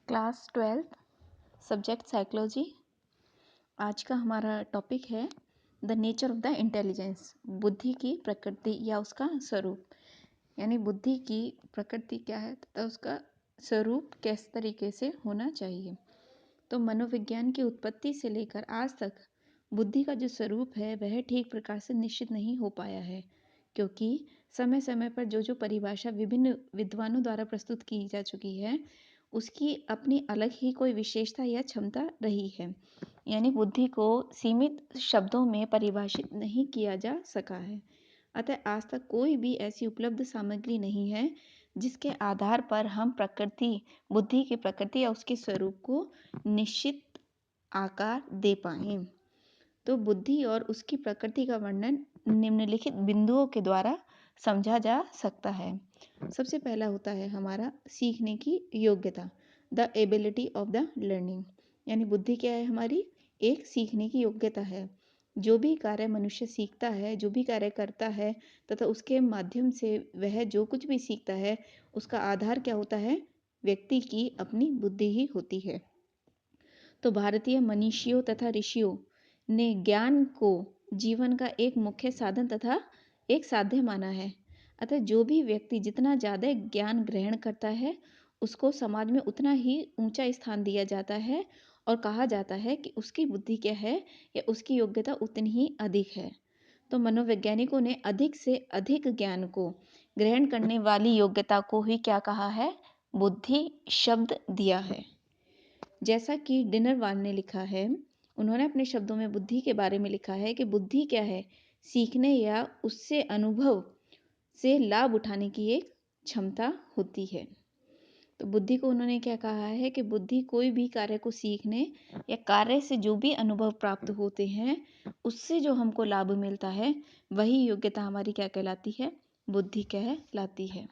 Class 12th subject psychology. आज का हमारा टॉपिक है the nature of the intelligence. बुद्धि की प्रकृति या उसका स्वरूप, यानी बुद्धि की प्रकृति क्या है तथा उसका स्वरूप किस तरीके से होना चाहिए। तो मनोविज्ञान की उत्पत्ति से लेकर आज तक बुद्धि का जो स्वरूप है वह ठीक प्रकार से निश्चित नहीं हो पाया है, क्योंकि समय समय पर जो परिभाषा विभिन्न विद्वानों द्वारा प्रस्तुत की जा चुकी है उसकी अपनी अलग ही कोई विशेषता या क्षमता रही है, यानी बुद्धि को सीमित शब्दों में परिभाषित नहीं किया जा सका है। अतः आज तक कोई भी ऐसी उपलब्ध सामग्री नहीं है जिसके आधार पर हम बुद्धि की प्रकृति या उसके स्वरूप को निश्चित आकार दे पाएं। तो बुद्धि और उसकी प्रकृति का वर्णन निम्नलिखित बिंदुओं के द्वारा समझा जा सकता है। सबसे पहला होता है हमारा सीखने की योग्यता, the ability of the learning. यानी बुद्धि क्या है हमारी? एक सीखने की योग्यता है। जो भी कार्य मनुष्य सीखता है, जो भी कार्य करता है तथा उसके माध्यम से वह जो कुछ भी सीखता है उसका आधार क्या होता है? व्यक्ति की अपनी बुद्धि ही होती है। तो भारतीय मनीषियों तथा ऋषियों ने ज्ञान को जीवन का एक मुख्य साधन तथा एक साध्य माना है। अतः जो भी व्यक्ति जितना ज़्यादा ज्ञान ग्रहण करता है उसको समाज में उतना ही ऊंचा स्थान दिया जाता है और कहा जाता है कि उसकी बुद्धि क्या है या उसकी योग्यता उतनी ही अधिक है। तो मनोवैज्ञानिकों ने अधिक से अधिक ज्ञान को ग्रहण करने वाली योग्यता को ही क्या कहा है? बुद्धि शब्द दिया है। जैसा कि डिनरवाल ने लिखा है, उन्होंने अपने शब्दों में बुद्धि के बारे में लिखा है कि बुद्धि क्या है? सीखने या उससे अनुभव से लाभ उठाने की एक क्षमता होती है। तो बुद्धि को उन्होंने क्या कहा है कि बुद्धि कोई भी कार्य को सीखने या कार्य से जो भी अनुभव प्राप्त होते हैं उससे जो हमको लाभ मिलता है वही योग्यता हमारी क्या कहलाती है? बुद्धि कहलाती है।